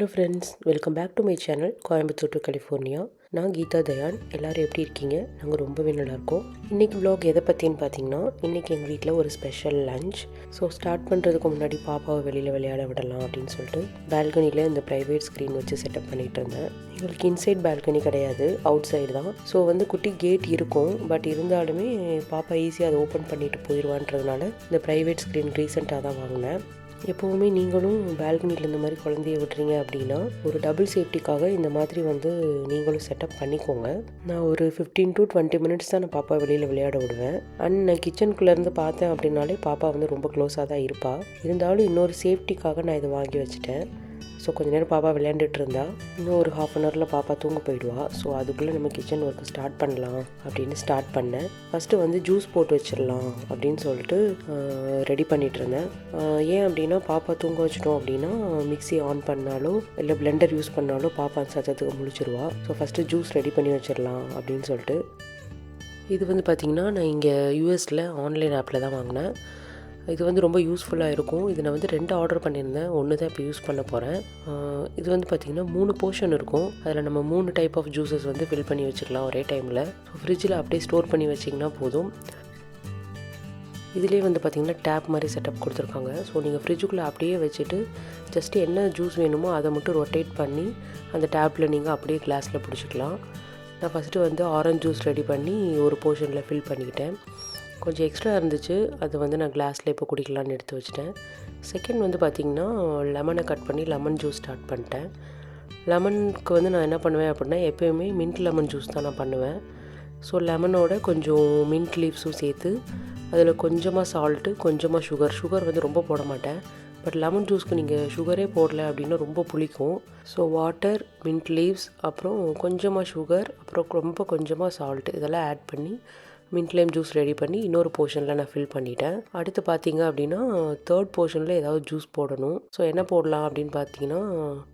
Hello friends, welcome back to my channel Coimbatore to California. நான் கீதா தயான். எல்லோரும் எப்படி இருக்கீங்க? நாங்கள் ரொம்பவே நல்லாயிருக்கோம். இன்றைக்கி vlog எதை பற்றின்னு பார்த்தீங்கன்னா, இன்றைக்கி எங்கள் வீட்டில் ஒரு ஸ்பெஷல் லஞ்ச். ஸோ ஸ்டார்ட் பண்ணுறதுக்கு முன்னாடி பாப்பாவை வெளியில் விளையாட விடலாம் அப்படின்னு சொல்லிட்டு பால்கனியில் இந்த ப்ரைவேட் ஸ்க்ரீன் வச்சு செட்டப் பண்ணிகிட்டு இருந்தேன். எங்களுக்கு இன்சைட் பால்கனி கிடையாது, அவுட் சைடு தான். ஸோ குட்டி கேட் இருக்கும், பட் இருந்தாலுமே பாப்பா ஈஸியாக அதை ஓப்பன் பண்ணிட்டு போயிடுவான்றதுனால இந்த ப்ரைவேட் ஸ்க்ரீன் ரீசெண்டாக தான் வாங்கினேன். எப்போவுமே நீங்களும் பால்கனியில் இந்த மாதிரி குழந்தைய விட்றீங்க அப்படின்னா ஒரு டபுள் சேஃப்டிக்காக இந்த மாதிரி நீங்களும் செட்டப் பண்ணிக்கோங்க. நான் ஒரு 15 to 20 மினிட்ஸ் தான் நான் பாப்பா வெளியில் விளையாட விடுவேன். அண்ட் நான் கிச்சனுக்குள்ளேருந்து பார்த்தேன் அப்படின்னாலே பாப்பா ரொம்ப க்ளோஸாக தான் இருப்பாள். இருந்தாலும் இன்னொரு சேஃப்டிக்காக நான் இதை வாங்கி வச்சுட்டேன். ஸோ கொஞ்சம் நேரம் பாப்பா விளையாண்டுட்டு இருந்தா, இன்னும் ஒரு ½ அன் ஹவரில் பாப்பா தூங்க போயிடுவா. ஸோ அதுக்குள்ளே நம்ம கிச்சன் ஒர்க்கு ஸ்டார்ட் பண்ணலாம் அப்படின்னு ஸ்டார்ட் பண்ணேன். ஃபஸ்ட்டு ஜூஸ் போட்டு வச்சிடலாம் அப்படின்னு சொல்லிட்டு ரெடி பண்ணிகிட்டு இருந்தேன். ஏன் அப்படின்னா பாப்பா தூங்க வச்சிட்டோம் அப்படின்னா மிக்ஸி ஆன் பண்ணாலோ இல்லை பிளெண்டர் யூஸ் பண்ணாலோ பாப்பா சத்தத்துக்கு முழிச்சிருவா. ஸோ ஃபஸ்ட்டு ஜூஸ் ரெடி பண்ணி வச்சிடலாம் அப்படின்னு சொல்லிட்டு. இது பார்த்திங்கன்னா நான் இங்கே யூஎஸில் ஆன்லைன் ஆப்பில் தான் வாங்கினேன். இது ரொம்ப யூஸ்ஃபுல்லாக இருக்கும். இது நான் 2 ஆர்டர் பண்ணியிருந்தேன். ஒன்று தான் இப்போ யூஸ் பண்ண போகிறேன். இது பார்த்திங்கன்னா 3 போர்ஷன் இருக்கும். அதில் நம்ம 3 டைப் ஆஃப் ஜூஸஸ் ஃபில் பண்ணி வச்சுக்கலாம் ஒரே டைமில். ஸோ ஃப்ரிட்ஜில் அப்படியே ஸ்டோர் பண்ணி வச்சிங்கன்னா போதும். இதிலே பார்த்திங்கன்னா டேப் மாதிரி செட்டப் கொடுத்துருக்காங்க. ஸோ நீங்கள் ஃப்ரிட்ஜுக்குள்ளே அப்படியே வச்சுட்டு ஜஸ்ட்டு என்ன ஜூஸ் வேணுமோ அதை மட்டும் ரொட்டேட் பண்ணி அந்த டேப்பில் நீங்கள் அப்படியே கிளாஸில் பிடிச்சிக்கலாம். நான் ஃபஸ்ட்டு ஆரஞ்சு ஜூஸ் ரெடி பண்ணி ஒரு போர்ஷனில் ஃபில் பண்ணிக்கிட்டேன். கொஞ்சம் எக்ஸ்ட்ரா இருந்துச்சு, அது நான் கிளாஸில் இப்போ குடிக்கலான்னு எடுத்து வச்சுட்டேன். செகண்ட் பார்த்திங்கன்னா லெமனை கட் பண்ணி லெமன் ஜூஸ் ஸ்டார்ட் பண்ணிட்டேன். லெமனுக்கு நான் என்ன பண்ணுவேன் அப்படின்னா எப்போயுமே மின்ட் லெமன் ஜூஸ் தான் நான் பண்ணுவேன். ஸோ லெமனோட கொஞ்சம் மின்ட் லீவ்ஸும் சேர்த்து அதில் கொஞ்சமாக சால்ட்டு, கொஞ்சமாக சுகர் ரொம்ப போட மாட்டேன். பட் லெமன் ஜூஸ்க்கு நீங்கள் சுகரே போடல அப்படின்னா ரொம்ப புளிக்கும். ஸோ வாட்டர், மின்ட் லீவ்ஸ், அப்புறம் கொஞ்சமாக சுகர், அப்புறம் ரொம்ப கொஞ்சமாக சால்ட்டு இதெல்லாம் ஆட் பண்ணி மின்ட் லைம் ஜூஸ் ரெடி பண்ணி இன்னொரு போர்ஷனில் நான் ஃபில் பண்ணிட்டேன். அடுத்து பார்த்தீங்க அப்படின்னா தேர்ட் போர்ஷனில் ஏதாவது ஜூஸ் போடணும். ஸோ என்ன போடலாம் அப்படின்னு பார்த்தீங்கன்னா,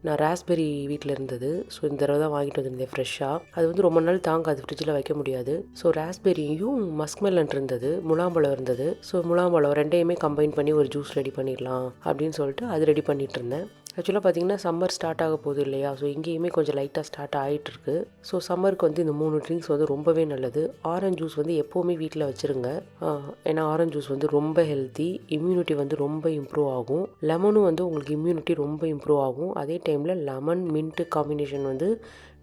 நான் ராஸ்பெரி வீட்டில் இருந்தது. ஸோ இந்த தடவை தான் வாங்கிட்டு வந்திருந்தேன் ஃப்ரெஷ்ஷாக. அது ரொம்ப நாள் தாங்காது, ஃப்ரிட்ஜில் வைக்க முடியாது. ஸோ ராஸ்பெரியும் மஸ்க்மெலன் இருந்தது, முலாம்பழம் இருந்தது. ஸோ முலாம்பழம் ரெண்டையுமே கம்பைன் பண்ணி ஒரு ஜூஸ் ரெடி பண்ணிடலாம் அப்படின்னு சொல்லிட்டு அது ரெடி பண்ணிகிட்டு இருந்தேன். ஆக்சுவலாக பார்த்திங்கன்னா சம்மர் ஸ்டார்ட் ஆக போகுது இல்லையா? ஸோ இங்கேயுமே கொஞ்சம் லைட்டாக ஸ்டார்ட் ஆகிட்டுருக்கு. ஸோ சம்மருக்கு இந்த 3 ட்ரிங்க்ஸ் ரொம்பவே நல்லது. ஆரஞ்சு ஜூஸ் எப்போவுமே வீட்டில் வச்சுருங்க. ஏன்னா ஆரஞ்சு ஜூஸ் ரொம்ப ஹெல்த்தி, இம்யூனிட்டி ரொம்ப இம்ப்ரூவ் ஆகும். லெமனும் உங்களுக்கு இம்யூனிட்டி ரொம்ப இம்ப்ரூவ் ஆகும். அதே டைமில் லெமன் மின்ட்டு காம்பினேஷன்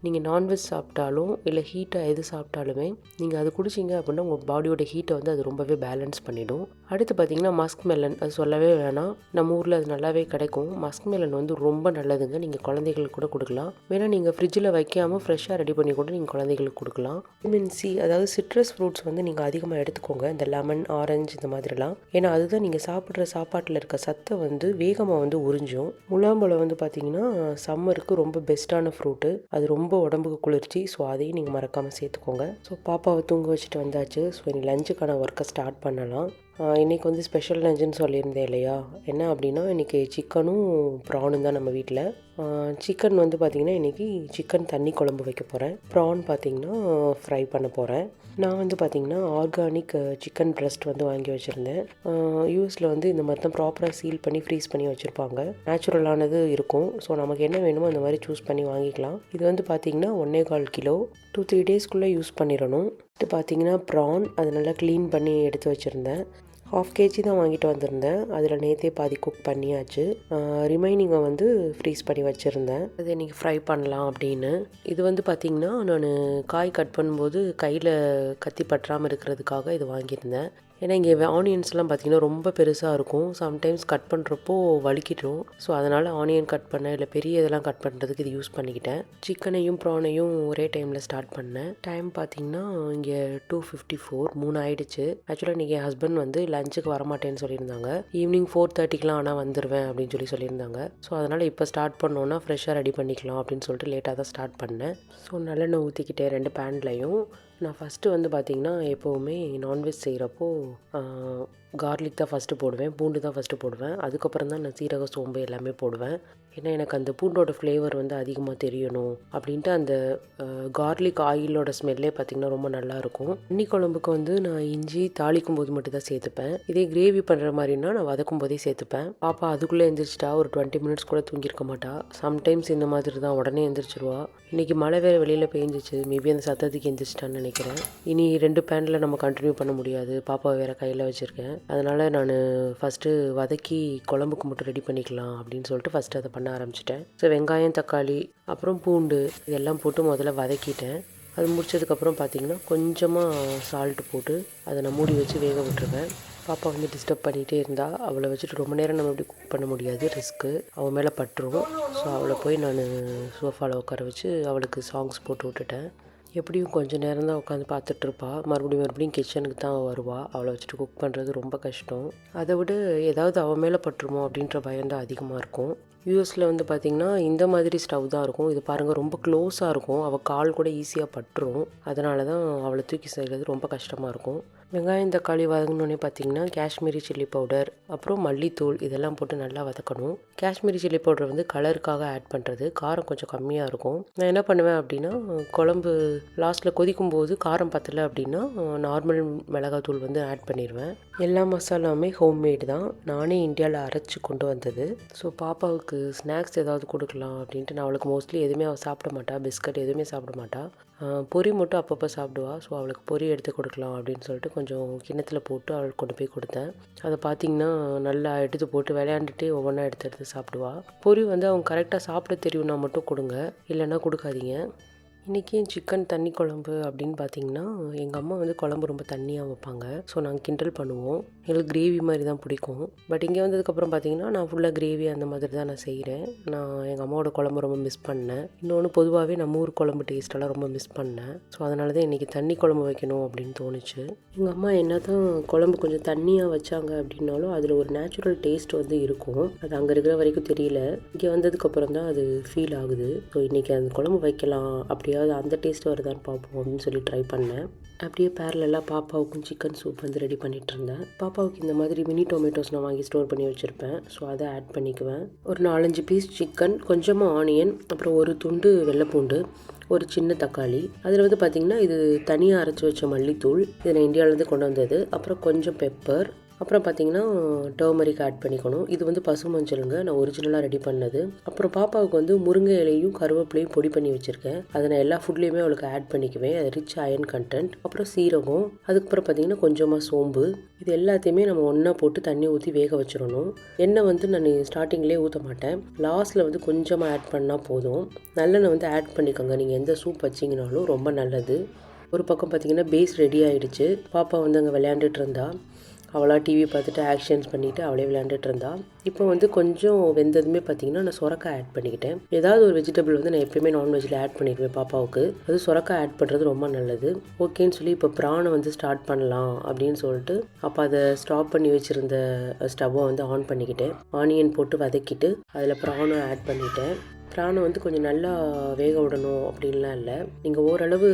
நீங்கள் நான்வெஜ் சாப்பிட்டாலும் இல்லை ஹீட்டாக எது சாப்பிட்டாலுமே நீங்கள் அது குடிச்சிங்க அப்படின்னா உங்கள் பாடியோட ஹீட்டை அது ரொம்பவே பேலன்ஸ் பண்ணிவிடும். அடுத்து பார்த்திங்கன்னா மஸ்க் மெலன், அது சொல்லவே வேணாம். நம்ம ஊரில் அது நல்லாவே கிடைக்கும். மஸ்க் மெலன் ரொம்ப நல்லதுங்க. நீங்கள் குழந்தைகளுக்கு கூட கொடுக்கலாம். வேணால் நீங்கள் ஃப்ரிட்ஜில் வைக்காமல் ஃப்ரெஷ்ஷாக ரெடி பண்ணி கூட நீங்கள் குழந்தைகளுக்கு கொடுக்கலாம். விட்டமின் சி, அதாவது சிட்ரஸ் ஃப்ரூட்ஸ் நீங்கள் அதிகமாக எடுத்துக்கோங்க. இந்த லெமன், ஆரஞ்சு இந்த மாதிரிலாம். ஏன்னா அதுதான் நீங்கள் சாப்பிட்ற சாப்பாட்டில் இருக்க சத்தை வேகமாக உறிஞ்சும். முலாம்பழம் பார்த்திங்கன்னா சம்மருக்கு ரொம்ப பெஸ்ட்டான ஃப்ரூட்டு. அது ரொம்ப உடம்புக்கு குளிர்ச்சி. ஸோ அதையும் நீங்கள் மறக்காமல் சேர்த்துக்கோங்க. ஸோ பாப்பாவை தூங்க வச்சுட்டு வந்தாச்சு. ஸோ இனி லஞ்சுக்கான ஒர்க்கை ஸ்டார்ட் பண்ணலாம். இன்றைக்கி ஸ்பெஷல் லஞ்சுன்னு சொல்லியிருந்தேன் இல்லையா? என்ன அப்படின்னா இன்றைக்கி சிக்கனும் ப்ரானும் தான் நம்ம வீட்டில். சிக்கன் பார்த்திங்கன்னா இன்றைக்கி சிக்கன் தண்ணி குழம்பு வைக்க போகிறேன். ப்ரான் பார்த்திங்கன்னா ஃப்ரை பண்ண போகிறேன். நான் பார்த்திங்கன்னா ஆர்கானிக் சிக்கன் ப்ரெஸ்ட் வாங்கி வச்சுருந்தேன். யூஎஸில் இந்த மாதிரி தான் ப்ராப்பராக சீல் பண்ணி ஃப்ரீஸ் பண்ணி வச்சுருப்பாங்க. நேச்சுரலானது இருக்கும். ஸோ நமக்கு என்ன வேணுமோ அந்த மாதிரி சூஸ் பண்ணி வாங்கிக்கலாம். இது பார்த்திங்கன்னா 1.25 கிலோ 2-3 டேஸ்க்குள்ளே யூஸ் பண்ணிடணும். இது பார்த்திங்கன்னா ப்ரான், அது நல்லா க்ளீன் பண்ணி எடுத்து வச்சுருந்தேன். 1/2 kg தான் வாங்கிட்டு வந்திருந்தேன். அதில் நேற்றே பாதி குக் பண்ணியாச்சு. ரிமைனிங்கை ஃப்ரீஸ் பண்ணி வச்சுருந்தேன். அது இன்றைக்கி ஃப்ரை பண்ணலாம் அப்படின்னு. இது பார்த்திங்கன்னா நான் காய் கட் பண்ணும்போது கையில் கத்தி பற்றாமல் இருக்கிறதுக்காக இது வாங்கியிருந்தேன். ஏன்னா இங்கே ஆனியன்ஸ்லாம் பார்த்திங்கன்னா ரொம்ப பெருசாக இருக்கும். சம்டைம்ஸ் கட் பண்ணுறப்போ வலிக்கிட்டோம். ஸோ அதனால் ஆனியன் கட் பண்ண இல்லை பெரிய இதெல்லாம் கட் பண்ணுறதுக்கு இது யூஸ் பண்ணிக்கிட்டேன். சிக்கனையும் ப்ரானையும் ஒரே டைமில் ஸ்டார்ட் பண்ணேன். டைம் பார்த்திங்கன்னா இங்கே 2:54 3 ஆகிடுச்சு. ஆக்சுவலாக இன்றைக்கி என் ஹஸ்பண்ட் லஞ்சுக்கு வரமாட்டேன்னு சொல்லியிருந்தாங்க. ஈவினிங் 4:30க்குலாம் ஆனால் வந்துடுவேன் அப்படின்னு சொல்லியிருந்தாங்க. ஸோ அதனால் இப்போ ஸ்டார்ட் பண்ணோன்னா ஃப்ரெஷ்ஷாக ரெடி பண்ணிக்கலாம் அப்படின்னு சொல்லிட்டு லேட்டாக தான் ஸ்டார்ட் பண்ணேன். ஸோ நல்லெண்ணெய் ஊற்றிக்கிட்டேன் 2 பேன்லையும். நான் ஃபஸ்ட்டு பார்த்திங்கன்னா எப்போவுமே நான்வெஜ் செய்கிறப்போ கார்லிக் தான் ஃபஸ்ட்டு போடுவேன், பூண்டு தான் ஃபஸ்ட்டு போடுவேன். அதுக்கப்புறம் தான் நான் சீரகம், சோம்பு எல்லாமே போடுவேன். ஏன்னா எனக்கு அந்த பூண்டோட ஃப்ளேவர் வந்து அதிகமாக தெரியணும் அப்படின்ட்டு அந்த கார்லிக் ஆயிலோட ஸ்மெல்லே பார்த்திங்கன்னா ரொம்ப நல்லாயிருக்கும். தண்ணி குழம்புக்கு வந்து நான் இஞ்சி தாளிக்கும் போது மட்டும் தான் சேர்த்துப்பேன். இதே கிரேவி பண்ணுற மாதிரினா நான் வதக்கும் போதே சேர்த்துப்பேன். பாப்பா அதுக்குள்ளே எழுந்திரிச்சிட்டா ஒரு 20 மினிட்ஸ் கூட தூங்கியிருக்க மாட்டா. சம்டைம்ஸ் இந்த மாதிரி தான் உடனே எழுந்திரிச்சிருவா. இன்றைக்கி மழை வேறு வெளியில் பெஞ்சிச்சு. மேபி அந்த சத்தத்துக்கு எழுந்திரிச்சிட்டான்னு நினைக்கிறேன். இனி 2 பேனில் நம்ம கண்டினியூ பண்ண முடியாது. பாப்பாவை வேறு கையில் வச்சுருக்கேன். அதனால் நான் ஃபஸ்ட்டு வதக்கி குழம்புக்கு மட்டும் ரெடி பண்ணிக்கலாம் அப்படின்னு சொல்லிட்டு ஃபஸ்ட்டு அதை பண்ண ஆரம்பிச்சிட்டேன். ஸோ வெங்காயம், தக்காளி, அப்புறம் பூண்டு இதெல்லாம் போட்டு முதல்ல வதக்கிட்டேன். அது முடிச்சதுக்கப்புறம் பார்த்திங்கன்னா கொஞ்சமாக சால்ட்டு போட்டு அதை நான் மூடி வச்சு வேக விட்டுருவேன். பாப்பா வந்து டிஸ்டர்ப் பண்ணிகிட்டே இருந்தால் அவளை வச்சுட்டு ரொம்ப நேரம் நம்ம எப்படி குக் பண்ண முடியாது, ரிஸ்க்கு, அவள் மேலே பட்டுரும். ஸோ அவளை போய் நான் சோஃபாவில் உட்கார வச்சு அவளுக்கு சாங்ஸ் போட்டு விட்டுட்டேன். எப்படியும் கொஞ்சம் நேரம் தான் உட்காந்து பார்த்துட்ருப்பா. மறுபடியும் கிச்சனுக்கு தான் வருவாள். அவளை வச்சுட்டு குக் பண்ணுறது ரொம்ப கஷ்டம். அதை விட ஏதாவது அவள் மேலே பட்டுருமோ அப்படின்ற பயம்தான் அதிகமாக இருக்கும். யூஎஸில் வந்து பார்த்திங்கன்னா இந்த மாதிரி ஸ்டவ் தான் இருக்கும். இது பாருங்கள் ரொம்ப க்ளோஸாக இருக்கும். அவள் கால் கூட ஈஸியாக பட்டுரும். அதனால தான் அவளை தூக்கி செய்கிறது ரொம்ப கஷ்டமாக இருக்கும். வெங்காயம், தக்காளி வதங்கினோடனே பார்த்திங்கன்னா காஷ்மீரி சில்லி பவுடர், அப்புறம் மல்லித்தூள் இதெல்லாம் போட்டு நல்லா வதக்கணும். காஷ்மீரி சில்லி பவுடர் வந்து கலருக்காக ஆட் பண்ணுறது. காரம் கொஞ்சம் கம்மியாக இருக்கும். நான் என்ன பண்ணுவேன் அப்படின்னா, குழம்பு லாஸ்ட்டில் கொதிக்கும் போது காரம் பத்தலை அப்படின்னா நார்மல் மிளகாத்தூள் வந்து ஆட் பண்ணிடுவேன். எல்லா மசாலாவுமே ஹோம்மேடு தான். நானே இந்தியாவில் அரைச்சி கொண்டு வந்தது. ஸோ பாப்பாவுக்கு ஸ்நாக்ஸ் ஏதாவது கொடுக்கலாம் அப்படின்ட்டு நான் அவளுக்கு மோஸ்ட்லி எதுவுமே அவள் சாப்பிட மாட்டா. பிஸ்கட் எதுவுமே சாப்பிட மாட்டா. பொரி மட்டும் அப்பப்போ சாப்பிடுவா. ஸோ அவளுக்கு பொரி எடுத்து கொடுக்கலாம் அப்படின்னு சொல்லிட்டு கொஞ்சம் கிண்ணத்தில் போட்டு அவளுக்கு கொண்டு போய் கொடுத்தேன். அதை பார்த்திங்கன்னா நல்லா எடுத்து போட்டு விளையாண்டுட்டு ஒவ்வொன்றா எடுத்து சாப்பிடுவா. பொரி வந்து அவங்க கரெக்டாக சாப்பிட தெரியும்னா மட்டும் கொடுங்க, இல்லைன்னா கொடுக்காதீங்க. இன்றைக்கி சிக்கன் தண்ணி குழம்பு அப்படின்னு பார்த்திங்கன்னா எங்கள் அம்மா வந்து குழம்பு ரொம்ப தண்ணியாக வைப்பாங்க. ஸோ நாங்கள் கிண்டல் பண்ணுவோம். எங்களுக்கு கிரேவி மாதிரி தான் பிடிக்கும். பட் இங்கே வந்ததுக்கப்புறம் பார்த்திங்கன்னா நான் ஃபுல்லாக கிரேவி அந்த மாதிரி தான் நான் செய்கிறேன். நான் எங்கள் அம்மாவோட குழம்பு ரொம்ப மிஸ் பண்ணேன். இன்னொன்று பொதுவாகவே நம்ம ஊர் குழம்பு டேஸ்ட்டெல்லாம் ரொம்ப மிஸ் பண்ணேன். ஸோ அதனால தான் இன்றைக்கி தண்ணி குழம்பு வைக்கணும் அப்படின்னு தோணுச்சு. எங்கள் அம்மா என்ன தான் குழம்பு கொஞ்சம் தண்ணியாக வச்சாங்க அப்படின்னாலும் அதில் ஒரு நேச்சுரல் டேஸ்ட் வந்து இருக்கும். அது அங்கே இருக்கிற வரைக்கும் தெரியல. இங்கே வந்ததுக்கப்புறம் தான் அது ஃபீல் ஆகுது. ஸோ இன்றைக்கி அந்த குழம்பு வைக்கலாம் அப்படியாவது அந்த டேஸ்ட் வருதான்னு பார்ப்போம் அப்படின்னு சொல்லி ட்ரை பண்ணேன். அப்படியே பேரலெல்லாம் பாப்பாவுக்கும் சிக்கன் சூப் வந்து ரெடி பண்ணிகிட்டு இருந்தேன். பாப்பாவுக்கு இந்த மாதிரி மினி டொமேட்டோஸ் நான் வாங்கி ஸ்டோர் பண்ணி வச்சுருப்பேன். ஸோ அதை ஆட் பண்ணிக்குவேன். ஒரு 4-5 பீஸ் சிக்கன், கொஞ்சமாக ஆனியன், அப்புறம் ஒரு துண்டு வெள்ளைப்பூண்டு, ஒரு சின்ன தக்காளி. அதில் வந்து பார்த்திங்கன்னா இது தனியாக அரைச்சி வச்ச மல்லித்தூள், இது நான் இந்தியாவிலேருந்து கொண்டு வந்தது. அப்புறம் கொஞ்சம் பெப்பர், அப்புறம் பார்த்திங்கன்னா டர்மரிக் ஆட் பண்ணிக்கணும். இது வந்து பசு மஞ்சளுங்க, நான் ஒரிஜினலாக ரெடி பண்ணது. அப்புறம் பாப்பாவுக்கு வந்து முருங்கை இலையும் கருவேப்பிலையும் பொடி பண்ணி வச்சுருக்கேன். அதை நான் எல்லா ஃபுட்லேயுமே அவளுக்கு ஆட் பண்ணிக்குவேன். அது ரிச் அயன் கண்டென்ட். அப்புறம் சீரகம், அதுக்கப்புறம் பார்த்திங்கன்னா கொஞ்சமாக சோம்பு. இது எல்லாத்தையுமே நம்ம ஒன்றா போட்டு தண்ணி ஊற்றி வேக வச்சிடணும். எண்ணெய் வந்து நான் ஸ்டார்டிங்லேயே ஊற்ற மாட்டேன். லாஸ்ட்டில் வந்து கொஞ்சமாக ஆட் பண்ணால் போதும். நல்லெண்ணெய் வந்து ஆட் பண்ணிக்கோங்க. நீங்கள் எந்த சூப் வச்சிங்கனாலும் ரொம்ப நல்லது. ஒரு பக்கம் பார்த்திங்கன்னா பேஸ் ரெடி ஆகிடுச்சு. பாப்பா வந்து அங்கே விளையாண்டுட்டு இருந்தா. அவளாக டிவி பார்த்துட்டு ஆக்ஷன்ஸ் பண்ணிவிட்டு அவளே விளையாண்டுட்டு இருந்தா. இப்போ வந்து கொஞ்சம் வெந்ததுமே பார்த்திங்கன்னா நான் சுரக்காய் ஆட் பண்ணிக்கிட்டேன். ஏதாவது ஒரு வெஜிடபிள் வந்து நான் எப்பயுமே நான்வெஜ்ஜில் ஆட் பண்ணிடுவேன் பாப்பாவுக்கு. அது சுரக்காய் ஆட் பண்ணுறது ரொம்ப நல்லது. ஓகேன்னு சொல்லி இப்போ ப்ரானை வந்து ஸ்டார்ட் பண்ணலாம் அப்படின்னு சொல்லிட்டு அப்போ அதை ஸ்டாப் பண்ணி வச்சுருந்த ஸ்டவ்வை வந்து ஆன் பண்ணிக்கிட்டேன். ஆனியன் போட்டு வதக்கிட்டு அதில் ப்ரானை ஆட் பண்ணிட்டேன். ப்ரானை வந்து கொஞ்சம் நல்லா வேக விடணும் அப்படின்லாம் இல்லை. நீங்கள் ஓரளவு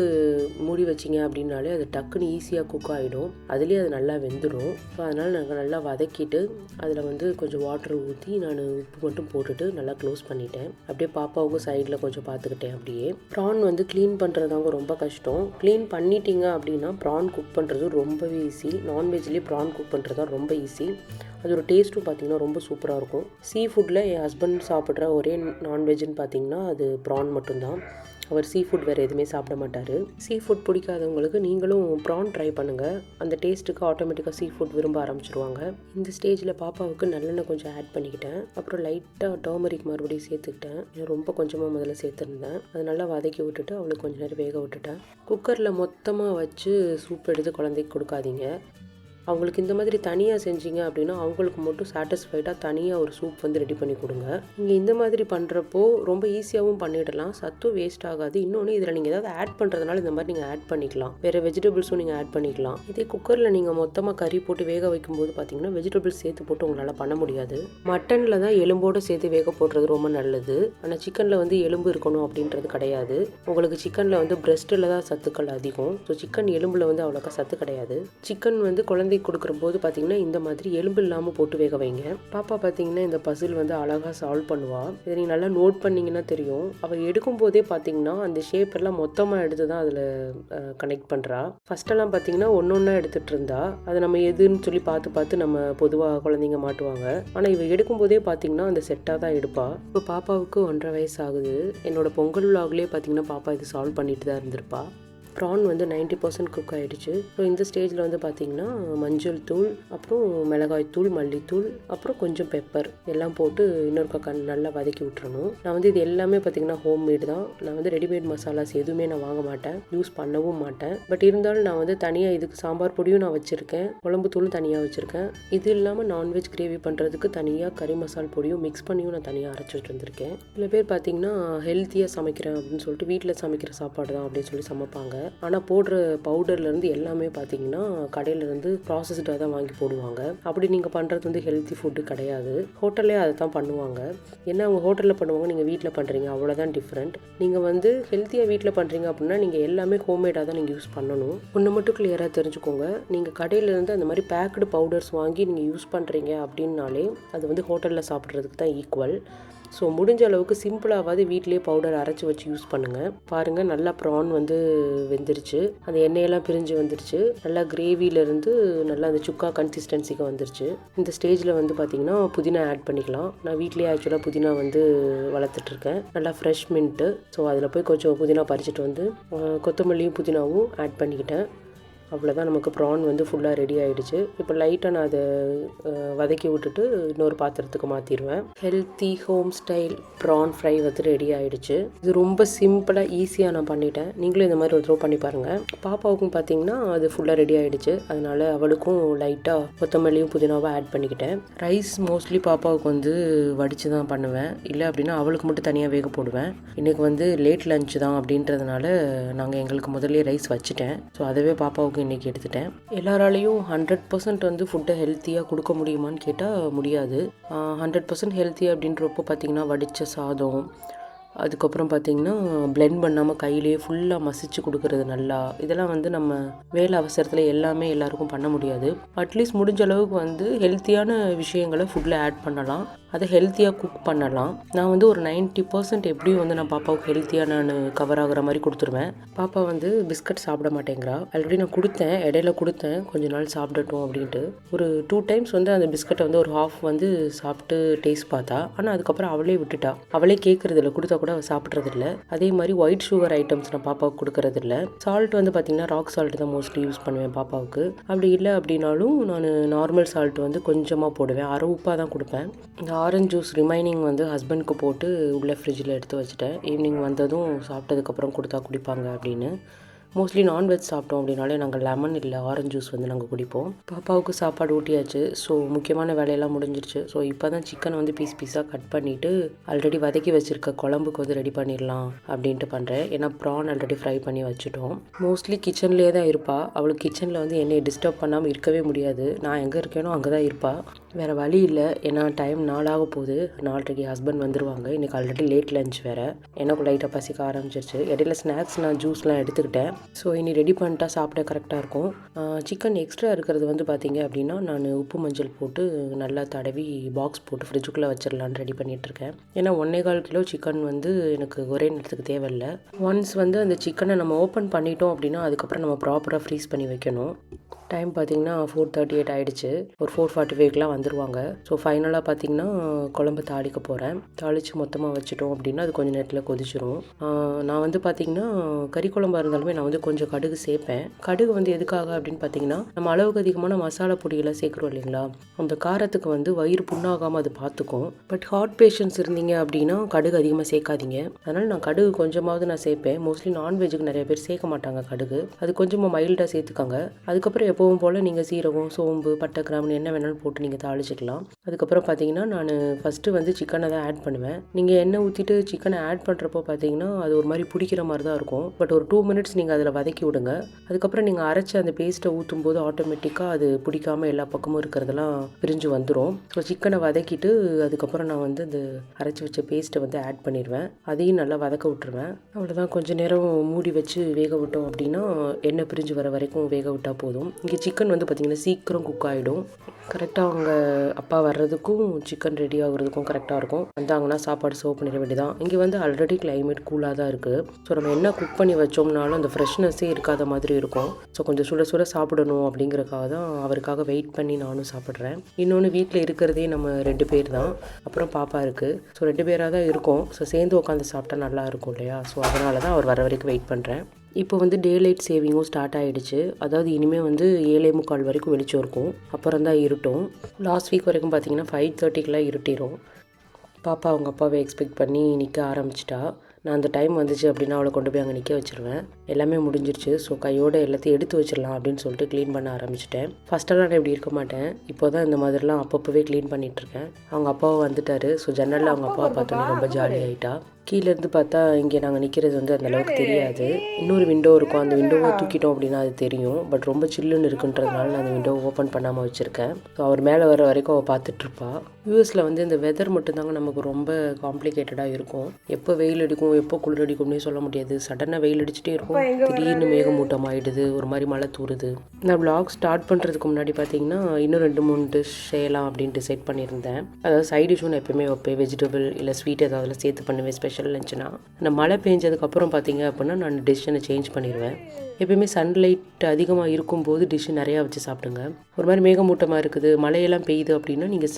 மூடி வச்சிங்க அப்படின்னாலே அது டக்குன்னு ஈஸியாக குக் ஆகிடும். அதுலேயே அது நல்லா வெந்துடும். ஸோ அதனால் நாங்கள் நல்லா வதக்கிட்டு அதில் வந்து கொஞ்சம் வாட்டர் ஊற்றி நான் உப்பு மட்டும் போட்டுட்டு நல்லா க்ளோஸ் பண்ணிட்டேன். அப்படியே பாப்பாவுக்கும் சைடில் கொஞ்சம் பார்த்துக்கிட்டேன். அப்படியே ப்ரான் வந்து க்ளீன் பண்ணுறதாங்க ரொம்ப கஷ்டம். க்ளீன் பண்ணிட்டீங்க அப்படின்னா ப்ரான் குக் பண்ணுறது ரொம்பவே ஈஸி. நான்வெஜ்லேயே ப்ரான் குக் பண்ணுறது தான் ரொம்ப ஈஸி. அதோட டேஸ்ட்டும் பார்த்திங்கன்னா ரொம்ப சூப்பராக இருக்கும். சீ ஃபுட்டில் என் ஹஸ்பண்ட் சாப்பிட்ற ஒரே நான்வெஜ்ஜுன்னு பார்த்திங்கன்னா அது ப்ரான் மட்டும்தான். அவர் சீ ஃபுட் வேறு எதுவுமே சாப்பிட மாட்டார். சீ ஃபுட் பிடிக்காதவங்களுக்கு நீங்களும் ப்ரான் ட்ரை பண்ணுங்கள். அந்த டேஸ்ட்டுக்கு ஆட்டோமேட்டிக்காக சீ ஃபுட் விரும்ப ஆரம்பிச்சிருவாங்க. இந்த ஸ்டேஜில் பாப்பாவுக்கு நல்லெண்ணெய் கொஞ்சம் ஆட் பண்ணிக்கிட்டேன். அப்புறம் லைட்டாக டர்மரிக் மறுபடியும் சேர்த்துக்கிட்டேன். ரொம்ப கொஞ்சமாக முதல்ல சேர்த்துருந்தேன். அதை நல்லா வதக்கி விட்டுட்டு அவளுக்கு கொஞ்சம் நேரம் வேக விட்டுட்டேன். குக்கரில் மொத்தமாக வச்சு சூப் எடுத்து குழந்தைக்கு கொடுக்காதீங்க. அவங்களுக்கு இந்த மாதிரி தனியாக செஞ்சீங்க அப்படின்னா அவங்களுக்கு மட்டும் சாட்டிஸ்ஃபைடாக தனியாக ஒரு சூப் வந்து ரெடி பண்ணி கொடுங்க. நீங்கள் இந்த மாதிரி பண்ணுறப்போ ரொம்ப ஈஸியாகவும் பண்ணிடலாம். சத்தும் வேஸ்ட் ஆகாது. இன்னொன்று இதில் நீங்கள் ஏதாவது ஆட் பண்ணுறதுனால இந்த மாதிரி நீங்கள் ஆட் பண்ணிக்கலாம். வேறு வெஜிடபிள்ஸும் நீங்கள் ஆட் பண்ணிக்கலாம். இதே குக்கரில் நீங்கள் மொத்தமாக கறி போட்டு வேக வைக்கும்போது பார்த்தீங்கன்னா வெஜிடபிள்ஸ் சேர்த்து போட்டு உங்களால் பண்ண முடியாது. மட்டனில் தான் எலும்போடு சேர்த்து வேக போடுறது ரொம்ப நல்லது. ஆனால் சிக்கனில் வந்து எலும்பு இருக்கணும் அப்படின்றது கிடையாது. உங்களுக்கு சிக்கனில் வந்து பிரெஸ்ட்டில் தான் சத்துக்கள் அதிகம். ஸோ சிக்கன் எலும்பில் வந்து அவ்வளோக்கா சத்து கிடையாது. சிக்கன் வந்து குழந்தைக்கு குழந்தைக்கு கொடுக்குறம்போது பார்த்தீங்கன்னா இந்த மாதிரி எலும்பு இல்லாமல் போட்டு வேக வைங்க. பாப்பா பார்த்தீங்கன்னா இந்த பசில் வந்து அழகாக சால்வ் பண்ணுவாள். இதை நீங்கள் நல்லா நோட் பண்ணிங்கன்னா தெரியும். அவள் எடுக்கும் போதே பார்த்தீங்கன்னா அந்த ஷேப் எல்லாம் மொத்தமாக எடுத்து தான் அதில் கனெக்ட் பண்ணுறா. ஃபஸ்ட்டெல்லாம் பார்த்தீங்கன்னா ஒன்றா எடுத்துகிட்டு இருந்தா. அதை நம்ம எதுன்னு சொல்லி பார்த்து நம்ம பொதுவாக குழந்தைங்க மாட்டுவாங்க. ஆனால் இவள் எடுக்கும்போதே பார்த்தீங்கன்னா அந்த செட்டாக தான் எடுப்பா. இப்போ பாப்பாவுக்கு 1.5 வயசு ஆகுது. என்னோட பொங்கல் விலாக்லேயே பார்த்தீங்கன்னா பாப்பா இது சால்வ் பண்ணிட்டு தான் இருந்திருப்பா. ப்ரான் வந்து 90% குக் ஆகிடுச்சு. ஸோ இந்த ஸ்டேஜில் வந்து பார்த்திங்கன்னா மஞ்சள் தூள், அப்புறம் மிளகாய் தூள், மல்லித்தூள், அப்புறம் கொஞ்சம் பெப்பர் எல்லாம் போட்டு இன்னொரு நல்லா வதக்கி விட்டுறணும். நான் வந்து இது எல்லாமே பார்த்திங்கன்னா ஹோம்மேடு தான். நான் வந்து ரெடிமேட் மசாலாஸ் எதுவுமே நான் வாங்க மாட்டேன், யூஸ் பண்ணவும் மாட்டேன். பட் இருந்தாலும் நான் வந்து தனியாக இதுக்கு சாம்பார் பொடியும் நான் வச்சுருக்கேன், குழம்பு தூளும் தனியாக வச்சுருக்கேன். இது இல்லாமல் நான்வெஜ் கிரேவி பண்ணுறதுக்கு தனியாக கறி மசால் பொடியும் மிக்ஸ் பண்ணியும் நான் தனியாக அரைச்சிட்டு வந்திருக்கேன். சில பேர் பார்த்திங்கன்னா ஹெல்த்தியாக சமைக்கிறேன் அப்படின்னு சொல்லிட்டு வீட்டில் சமைக்கிற சாப்பாடு தான் அப்படின்னு சொல்லி சமைப்பாங்க. ஆனால் போடுற பவுடர்லேருந்து எல்லாமே பார்த்தீங்கன்னா கடையிலேருந்து ப்ராசஸ்டாக தான் வாங்கி போடுவாங்க. அப்படி நீங்கள் பண்ணுறது வந்து ஹெல்த்தி ஃபுட்டு கிடையாது. ஹோட்டல்லே அதை தான் பண்ணுவாங்க. ஏன்னா அவங்க ஹோட்டலில் பண்ணுவாங்க, நீங்கள் வீட்டில் பண்ணுறீங்க, அவ்வளோதான் டிஃப்ரெண்ட். நீங்கள் வந்து ஹெல்த்தியாக வீட்டில் பண்ணுறீங்க அப்படின்னா நீங்கள் எல்லாமே ஹோம்மேடாக தான் நீங்கள் யூஸ் பண்ணணும். ஒன்று மட்டும் கிளியராக தெரிஞ்சுக்கோங்க, நீங்கள் கடையிலேருந்து அந்த மாதிரி பேக்டு பவுடர்ஸ் வாங்கி நீங்கள் யூஸ் பண்ணுறீங்க அப்படின்னாலே அது வந்து ஹோட்டலில் சாப்பிட்றதுக்கு தான் ஈக்குவல். ஸோ முடிஞ்ச அளவுக்கு சிம்பிளாகாவது வீட்டிலே பவுடர் அரைச்சி வச்சு யூஸ் பண்ணுங்கள். பாருங்கள், நல்லா ப்ரான் வந்து வெந்துருச்சு, அந்த எண்ணெயெல்லாம் பிரிஞ்சு வந்துருச்சு, நல்லா கிரேவிலேருந்து நல்லா அந்த சுக்கா கன்சிஸ்டன்சிக்கு வந்துருச்சு. இந்த ஸ்டேஜில் வந்து பார்த்திங்கன்னா புதினா ஆட் பண்ணிக்கலாம். நான் வீட்லேயே ஆக்சுவலாக புதினா வந்து வளர்த்துட்ருக்கேன், நல்லா ஃப்ரெஷ் மின்ட்டு. ஸோ அதில் போய் கொஞ்சம் புதினா பறிச்சிட்டு வந்து கொத்தமல்லியும் புதினாவும் ஆட் பண்ணிக்கிட்டேன். அவ்வளோதான், நமக்கு ப்ரான் வந்து ஃபுல்லாக ரெடி ஆகிடுச்சு. இப்போ லைட்டாக நான் அதை வதக்கி விட்டுட்டு இன்னொரு பாத்திரத்துக்கு மாற்றிடுவேன். Healthy home style prawn fry வந்து ரெடி ஆகிடுச்சு. இது ரொம்ப சிம்பிளாக ஈஸியாக நான் பண்ணிட்டேன். நீங்களும் இந்த மாதிரி ஒரு த்ரோ பண்ணி பாருங்கள். பாப்பாவுக்கும் பார்த்தீங்கன்னா அது ஃபுல்லாக ரெடி ஆகிடுச்சு. அதனால் அவளுக்கும் லைட்டாக கொத்தமல்லியும் புதினாவும் ஆட் பண்ணிக்கிட்டேன். ரைஸ் மோஸ்ட்லி பாப்பாவுக்கு வந்து வடித்து தான் பண்ணுவேன், இல்லை அப்படின்னா அவளுக்கு மட்டும் தனியாக வேக போடுவேன். இன்றைக்கி வந்து லேட் லஞ்ச் தான் அப்படின்றதுனால நாங்கள் எங்களுக்கு முதல்ல ரைஸ் வச்சுட்டேன். ஸோ அதவே பாப்பாவுக்கு இன்றைக்கி எடுத்துட்டேன். எல்லாராலையும் 100% வந்து ஃபுட்டை ஹெல்த்தியாக கொடுக்க முடியுமான்னு கேட்டால் முடியாது. 100% ஹெல்த்தி அப்படின்றப்போ பார்த்திங்கன்னா வடித்த சாதம், அதுக்கப்புறம் பார்த்திங்கன்னா பிளெண்ட் பண்ணாமல் கையிலேயே ஃபுல்லாக மசிச்சு கொடுக்குறது நல்லா, இதெல்லாம் வந்து நம்ம வேலை அவசரத்தில் எல்லாமே எல்லாருக்கும் பண்ண முடியாது. அட்லீஸ்ட் முடிஞ்ச அளவுக்கு வந்து ஹெல்த்தியான விஷயங்களை ஃபுட்டில் ஆட் பண்ணலாம், அதை ஹெல்த்தியாக குக் பண்ணலாம். நான் வந்து ஒரு 90% எப்படியும் வந்து நான் பாப்பாவுக்கு ஹெல்த்தியாக நான் கவர் ஆகிற மாதிரி கொடுத்துருவேன். பாப்பா வந்து பிஸ்கட் சாப்பிட மாட்டேங்கிறா. ஆல்ரெடி நான் கொடுத்தேன், இடையில கொடுத்தேன் கொஞ்ச நாள் சாப்பிடட்டும் அப்படின்ட்டு. ஒரு 2 டைம்ஸ் வந்து அந்த பிஸ்கட்டை வந்து ஒரு ஹாஃப் வந்து சாப்பிட்டு டேஸ்ட் பார்த்தா. ஆனால் அதுக்கப்புறம் அவளே விட்டுட்டா. அவளே கேட்குறதில்ல, கொடுத்தா கூட அவள் சாப்பிட்றதில்ல. அதே மாதிரி ஒயிட் சுகர் ஐட்டம்ஸ் நான் பாப்பாவுக்கு கொடுக்கறதில்ல. சால்ட் வந்து பார்த்திங்கன்னா ராக் சால்ட் தான் மோஸ்ட்லி யூஸ் பண்ணுவேன் பாப்பாவுக்கு. அப்படி இல்லை அப்படின்னாலும் நான் நார்மல் சால்ட் வந்து கொஞ்சமாக போடுவேன், அரை உப்பாக தான் கொடுப்பேன். இந்த ஆரஞ்சு ஜூஸ் ரிமைனிங் வந்து ஹஸ்பண்ட்க்கு போட்டு உள்ளே ஃப்ரிட்ஜில் எடுத்து வச்சுட்டேன். ஈவினிங் வந்ததும் சாப்பிட்டதுக்கப்புறம் கொடுத்தா குடிப்பாங்க அப்படின்னு. மோஸ்ட்லி நான்வெஜ் சாப்பிட்டோம் அப்படின்னாலே நாங்கள் லெமன் இல்லை ஆரஞ்சு ஜூஸ் வந்து நாங்கள் குடிப்போம். பாப்பாவுக்கு சாப்பாடு ஊட்டியாச்சு. ஸோ முக்கியமான வேலையெல்லாம் முடிஞ்சிருச்சு. ஸோ இப்போ தான் சிக்கனை வந்து பீஸாக கட் பண்ணிவிட்டு ஆல்ரெடி வதக்கி வச்சுருக்க குழம்புக்கு வந்து ரெடி பண்ணிடலாம் அப்படின்ட்டு பண்ணுறேன். ஏன்னா ப்ரான் ஆல்ரெடி ஃப்ரை பண்ணி வச்சுட்டோம். மோஸ்ட்லி கிச்சன்லேயே தான் இருப்பாள். அவளுக்கு கிச்சனில் வந்து என்னை டிஸ்டர்ப் பண்ணாமல் இருக்கவே முடியாது. நான் எங்கே இருக்கேனோ அங்கே தான் இருப்பாள். வேறு வழி இல்லை, ஏன்னா டைம் 4 ஆக போகுது. 4:30 ஹஸ்பண்ட் வந்துடுவாங்க. இன்றைக்கி ஆல்ரெடி லேட் லஞ்ச் வேறு. எனக்கு லைட்டாக பசிக்க ஆரம்பிச்சிருச்சு. இடையில ஸ்நாக்ஸ் நான் ஜூஸ்லாம் எடுத்துக்கிட்டேன். ஸோ இனி ரெடி பண்ணிட்டா சாப்பிட கரெக்டாக இருக்கும். சிக்கன் எக்ஸ்ட்ரா இருக்கிறது வந்து பார்த்திங்க அப்படின்னா நான் உப்பு மஞ்சள் போட்டு நல்லா தடவி பாக்ஸ் போட்டு ஃப்ரிட்ஜுக்குள்ளே வச்சிடலான்னு ரெடி பண்ணிகிட்ருக்கேன். ஏன்னா 1.25 கிலோ சிக்கன் வந்து எனக்கு ஒரே நேரத்துக்கு தேவையில்லை. ஒன்ஸ் வந்து அந்த சிக்கனை நம்ம ஓப்பன் பண்ணிட்டோம் அப்படின்னா அதுக்கப்புறம் நம்ம ப்ராப்பராக ஃப்ரீஸ் பண்ணி வைக்கணும். டைம் பார்த்திங்கன்னா 4:38 ஆகிடுச்சு. ஒரு 4:45க்கெலாம் வந்துடுவாங்க. ஸோ ஃபைனலாக பார்த்திங்கன்னா குழம்பு தாளிக்க போகிறேன். தாளித்து மொத்தமாக வச்சுட்டோம் அப்படின்னா அது கொஞ்சம் நேரத்தில் கொதிச்சிரும். நான் வந்து பார்த்திங்கன்னா கறி குழம்பாக இருந்தாலுமே நான் வந்து கொஞ்சம் கடுகு சேர்ப்பேன். கடுகு வந்து எதுக்காக அப்படின்னு பார்த்திங்கன்னா நம்ம அளவுக்கு அதிகமான மசாலா பொடியெல்லாம் சேர்க்குறோம் இல்லைங்களா, அந்த காரத்துக்கு வந்து வயிறு புண்ணாகாமல் அது பார்த்துக்கும். பட் ஹார்ட் பேஷண்ட்ஸ் இருந்தீங்க அப்படின்னா கடுகு அதிகமாக சேர்க்காதீங்க. அதனால் நான் கடுகு கொஞ்சமாவது நான் சேர்ப்பேன். மோஸ்ட்லி நான்வெஜ்ஜுக்கு நிறைய பேர் சேர்க்க மாட்டாங்க கடுகு. அது கொஞ்சமாக மைல்டாக சேர்த்துக்காங்க. அதுக்கப்புறம் எப்பவும் போல் நீங்கள் சீரகம், சோம்பு, பட்டை, கிராம்பு என்ன வேணாலும் போட்டு நீங்கள் தாளிச்சிக்கலாம். அதுக்கப்புறம் பார்த்தீங்கன்னா நான் ஃபஸ்ட்டு வந்து சிக்கனை தான் ஆட் பண்ணுவேன். நீங்கள் எண்ணெய் ஊற்றிட்டு சிக்கனை ஆட் பண்ணுறப்போ பார்த்தீங்கன்னா அது ஒரு மாதிரி பிடிக்கிற மாதிரி தான் இருக்கும். பட் ஒரு 2 மினிட்ஸ் நீங்கள் அதில் வதக்கி விடுங்க. அதுக்கப்புறம் நீங்கள் அரைச்ச அந்த பேஸ்ட்டை ஊற்றும் போது ஆட்டோமேட்டிக்காக அது பிடிக்காமல் எல்லா பக்கமும் இருக்கிறதெல்லாம் பிரிஞ்சு வந்துடும். ஸோ சிக்கனை வதக்கிட்டு அதுக்கப்புறம் நான் வந்து அந்த அரைச்சி வச்ச பேஸ்ட்டை வந்து ஆட் பண்ணிடுவேன். அதையும் நல்லா வதக்க விட்டுருவேன். அவ்வளோதான், கொஞ்சம் நேரம் மூடி வச்சு வேக விட்டோம் அப்படின்னா எண்ணெய் பிரிஞ்சு வர வரைக்கும் வேக விட்டால் போதும். இங்கே சிக்கன் வந்து பார்த்திங்கன்னா சீக்கிரம் குக் ஆகிடும். கரெக்டாக அவங்க அப்பா வர்றதுக்கும் சிக்கன் ரெடி ஆகுறதுக்கும் கரெக்டாக இருக்கும். வந்தாங்கன்னா சாப்பாடு சர்வ் பண்ணிட வேண்டியதான். இங்கே வந்து ஆல்ரெடி கிளைமேட் கூலாக தான் இருக்குது. ஸோ நம்ம என்ன குக் பண்ணி வச்சோம்னாலும் அந்த ஃப்ரெஷ்னஸ்ஸே இருக்காத மாதிரி இருக்கும். ஸோ கொஞ்சம் சுட சுட சாப்பிடணும் அப்படிங்கிறக்காக தான் அவருக்காக வெயிட் பண்ணி நானும் சாப்பிட்றேன். இன்னொன்று வீட்டில் இருக்கிறதே நம்ம 2 பேர் தான், அப்புறம் பாப்பா இருக்குது. ஸோ 2 பேராக தான் இருக்கோம். ஸோ சேர்ந்து உட்காந்து சாப்பிட்டா நல்லா இருக்கும் இல்லையா? ஸோ அதனால தான் அவர் வர வரைக்கும் வெயிட் பண்ணுறேன். இப்போ வந்து டே லைட் சேவிங்கும் ஸ்டார்ட் ஆகிடுச்சு. அதாவது இனிமேல் வந்து 7:45 வரைக்கும் வெளிச்சம் இருக்கும், அப்புறம் தான் இருட்டும். லாஸ்ட் வீக் வரைக்கும் பார்த்திங்கன்னா 5:30க்கெலாம் இருட்டிடும். பாப்பா அவங்க அப்பாவை எக்ஸ்பெக்ட் பண்ணி நிற்க ஆரம்பிச்சிட்டா. நான் அந்த டைம் வந்துச்சு அப்படின்னா அவளை கொண்டு போய் அங்கே நிற்க வச்சுருவேன். எல்லாமே முடிஞ்சிருச்சு. ஸோ கையோடு எல்லாத்தையும் எடுத்து வச்சிடலாம் அப்படின்னு சொல்லிட்டு க்ளீன் பண்ண ஆரம்பிச்சிட்டேன். ஃபஸ்ட்டெல்லாம் நான் இப்படி இருக்க மாட்டேன். இப்போ தான் இந்த மாதிரிலாம் அப்பப்போவே க்ளீன் பண்ணிகிட்ருக்கேன். அவங்க அப்பாவை வந்துட்டார். ஸோ ஜன்னலில் அவங்க அப்பாவை பார்த்தோன்னே ரொம்ப ஜாலியாகிட்டா. கீழேருந்து பார்த்தா இங்கே நாங்கள் நிற்கிறது வந்து அந்தளவுக்கு தெரியாது. இன்னொரு விண்டோ இருக்கும், அந்த விண்டோவை தூக்கிட்டோம் அப்படின்னா அது தெரியும். பட் ரொம்ப சில்லுன்னு இருக்குன்றதுனால நான் அந்த விண்டோவை ஓப்பன் பண்ணாமல் வச்சுருக்கேன். ஸோ அவர் மேலே வர வரைக்கும் அவள் பார்த்துட்ருப்பா. யூஎஸில் வந்து இந்த வெதர் மட்டும்தாங்க நமக்கு ரொம்ப காம்ப்ளிகேட்டடாக இருக்கும். எப்போ வெயில் அடிக்கும் எப்போ குளிர் அடிக்கும்னே சொல்ல முடியாது. சடனாக வெயில் அடிச்சுட்டே இருக்கும், திடீர்னு மேகமூட்டம் ஆகிடுது, ஒரு மாதிரி மழை தூருது. நான் vlog ஸ்டார்ட் பண்ணுறதுக்கு முன்னாடி பார்த்தீங்கன்னா இன்னும் 2-3 டிஷ் செய்யலாம் அப்படின்னு டிசைட் பண்ணியிருந்தேன். அதாவது சைட் டிஷ் ஒன்று எப்போயுமே வைப்பேன், வெஜிடபிள் இல்லை ஸ்வீட் ஏதாவது சேர்த்து பண்ணுவேன். ஸ்பெஷல் இருந்துச்சுன்னா அந்த மழை பெஞ்சதுக்கப்புறம் பார்த்தீங்க அப்படின்னா நான் டிஷ்ஷனை சேஞ்ச் பண்ணிடுவேன். எப்பயுமே சன்லைட் அதிகமாக இருக்கும்போது டிஷ்ஷு நிறையா வச்சு சாப்பிடுங்க. ஒரு மாதிரி மேகமூட்டமாக இருக்குது, மழையெல்லாம் பெய்யுது அப்படின்னா நீங்கள்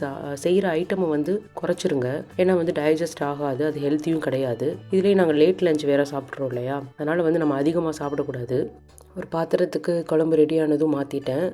செய்கிற ஐட்டமை வந்து குறைச்சிருங்க. ஏன்னா வந்து டைஜஸ்ட் ஆகாது, அது ஹெல்த்தியும் கிடையாது. இதுலேயே நாங்கள் லேட் லஞ்ச் வேறு சாப்பிட்றோம் இல்லையா? அதனால் வந்து நம்ம அதிகமாக சாப்பிடக்கூடாது. ஒரு பாத்திரத்துக்கு குழம்பு ரெடியானதும் மாற்றிட்டேன்.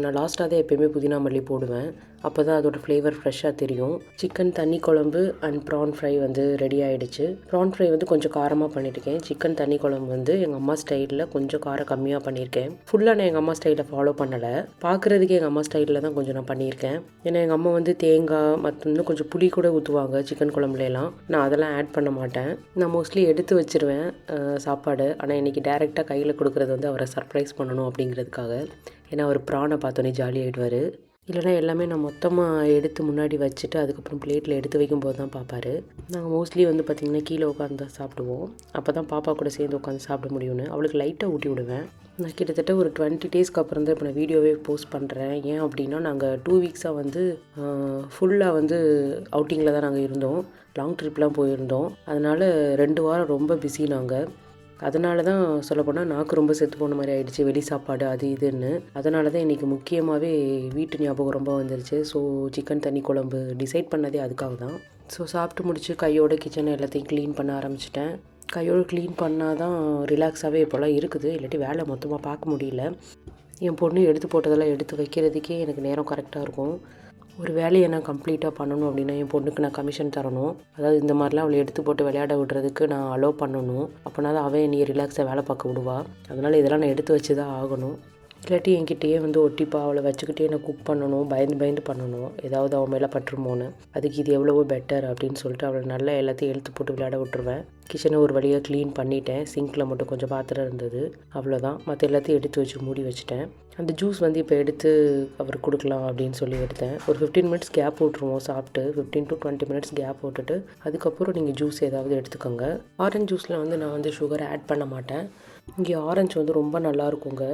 நான் லாஸ்ட்டாக தான் எப்போயுமே புதினா மல்லி போடுவேன், அப்போ தான் அதோடய ஃப்ளேவர் ஃப்ரெஷ்ஷாக தெரியும். சிக்கன் தண்ணி குழம்பு அண்ட் ப்ரான் ஃப்ரை வந்து ரெடி ஆகிடுச்சு. ப்ரான் ஃப்ரை வந்து கொஞ்சம் காரமாக பண்ணியிருக்கேன். சிக்கன் தண்ணி குழம்பு வந்து எங்கள் அம்மா ஸ்டைலில் கொஞ்சம் காரம் கம்மியாக பண்ணியிருக்கேன். ஃபுல்லாக நான் எங்கள் அம்மா ஸ்டைலில் ஃபாலோ பண்ணலை, பார்க்குறதுக்கே எங்கள் அம்மா ஸ்டைலில் தான் கொஞ்சம் நான் பண்ணியிருக்கேன். ஏன்னா எங்கள் அம்மா வந்து தேங்காய் இன்னும் கொஞ்சம் புளி கூட ஊற்றுவாங்க சிக்கன் குழம்புலாம். நான் அதெல்லாம் ஆட் பண்ண மாட்டேன். நான் மோஸ்ட்லி எடுத்து வச்சுருவேன் சாப்பாடு. ஆனால் இன்றைக்கி டேரெக்டாக கையில் கொடுக்குறது வந்து அவரை சர்ப்ரைஸ் பண்ணணும் அப்படிங்கிறதுக்காக. ஏன்னா அவர் ப்ரானை பார்த்தோன்னே ஜாலியாகிடுவார். இல்லைனா எல்லாமே நான் மொத்தமாக எடுத்து முன்னாடி வச்சுட்டு அதுக்கப்புறம் பிளேட்டில் எடுத்து வைக்கும்போது தான் பார்ப்பாரு. நாங்கள் மோஸ்ட்லி வந்து பார்த்திங்கன்னா கீழே உட்காந்து தான் சாப்பிடுவோம். அப்போ தான் பாப்பா கூட சேர்ந்து உட்காந்து சாப்பிட முடியும்னு அவளுக்கு லைட்டாக ஊட்டி விடுவேன். நான் கிட்டத்தட்ட ஒரு 20 டேஸ்க்கு அப்புறம் தான் இப்போ நான் வீடியோவே போஸ்ட் பண்ணுறேன். ஏன் அப்படின்னா நாங்கள் 2 வீக்ஸாக வந்து ஃபுல்லாக வந்து அவுட்டிங்கில் தான் நாங்கள் இருந்தோம். லாங் ட்ரிப்லாம் போயிருந்தோம். அதனால் 2 வாரம் ரொம்ப பிஸி நாங்கள். அதனால தான் சொல்லப்போனால் நாக்கு ரொம்ப செத்து போன மாதிரி ஆகிடுச்சு, வெளி சாப்பாடு அது இதுன்னு. அதனால தான் இன்றைக்கி முக்கியமாகவே வீட்டு ஞாபகம் ரொம்ப வந்துருச்சு. ஸோ சிக்கன் தண்ணி குழம்பு டிசைட் பண்ணதே அதுக்காக தான். ஸோ சாப்பிட்டு முடிச்சு கையோட கிச்சனை எல்லாத்தையும் க்ளீன் பண்ண ஆரம்பிச்சிட்டேன். கையோடு க்ளீன் பண்ணால் தான் ரிலாக்ஸாகவே இப்போலாம் இருக்குது, இல்லாட்டி வேலை மொத்தமாக பார்க்க முடியல. என் பொண்ணு எடுத்து போட்டதெல்லாம் எடுத்து வைக்கிறதுக்கே எனக்கு நேரம் கரெக்டாக இருக்கும். ஒரு வேலையை நான் கம்ப்ளீட்டாக பண்ணணும் அப்படின்னா என் பொண்ணுக்கு நான் கமிஷன் தரணும். அதாவது இந்த மாதிரிலாம் அவளை எடுத்து போட்டு விளையாட விடுறதுக்கு நான் அலோவ் பண்ணணும். அப்போனா தான் அவன் நீ ரிலாக்ஸாக வேலை பார்க்க விடுவா. அதனால் இதெல்லாம் நான் எடுத்து வச்சு தான் ஆகணும். இல்லாட்டி என்கிட்டயே வந்து ஒட்டிப்பா அவளை வச்சுக்கிட்டே நான் குக் பண்ணணும், பயந்து பண்ணணும், ஏதாவது அவன் மேலே பட்டுருமோன்னு. அதுக்கு இது எவ்வளவோ பெட்டர் அப்படின்னு சொல்லிட்டு அவளை நல்லா எல்லாத்தையும் எடுத்து போட்டு விளையாட விட்டுருவேன். கிச்சனை ஒரு வழியாக க்ளீன் பண்ணிட்டேன். சிங்கில் மட்டும் கொஞ்சம் பாத்திரம் இருந்தது, அவ்வளோதான். மற்ற எல்லாத்தையும் எடுத்து வச்சு மூடி வச்சுட்டேன். அந்த ஜூஸ் வந்து இப்போ எடுத்து அவருக்கு கொடுக்கலாம் அப்படின்னு சொல்லி எடுத்தேன். ஒரு 15 மினிட்ஸ் கேப் விட்ருவோம் சாப்பிட்டு, 15 to 20 மினிட்ஸ் கேப் விட்டுட்டு அதுக்கப்புறம் நீங்கள் ஜூஸ் ஏதாவது எடுத்துக்கோங்க. ஆரஞ்சு ஜூஸில் வந்து நான் வந்து சுகர் ஆட் பண்ண மாட்டேன். இங்கே ஆரஞ்சு வந்து ரொம்ப நல்லாயிருக்குங்க,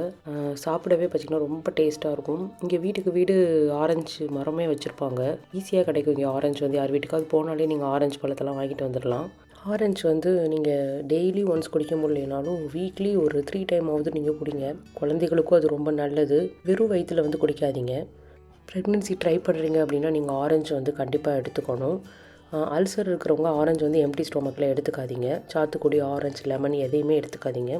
சாப்பிடவே பார்த்திங்கன்னா ரொம்ப டேஸ்ட்டாக இருக்கும். இங்கே வீட்டுக்கு வீடு ஆரஞ்சு மரமே வச்சுருப்பாங்க, ஈஸியாக கிடைக்கும். இங்கே ஆரஞ்சு வந்து யார் வீட்டுக்காவது போனாலே நீங்கள் ஆரஞ்சு பழத்தெல்லாம் வாங்கிட்டு வந்துடலாம். ஆரஞ்சு வந்து நீங்கள் டெய்லி ஒன்ஸ் குடிக்க முடியலனாலும் வீக்லி ஒரு 3 டைமாவது நீங்கள் குடிங்க. குழந்தைகளுக்கும் அது ரொம்ப நல்லது. வெறும் வயிற்றில் வந்து குடிக்காதீங்க. ப்ரெக்னென்சி ட்ரை பண்ணுறீங்க அப்படின்னா நீங்கள் ஆரஞ்சு வந்து கண்டிப்பாக எடுத்துக்கணும். அல்சர் இருக்கிறவங்க ஆரஞ்சு வந்து எம்டி ஸ்டொமக்கில் எடுத்துக்காதீங்க. சாத்துக்குடி, ஆரஞ்சு, லெமன் எதையுமே எடுத்துக்காதீங்க.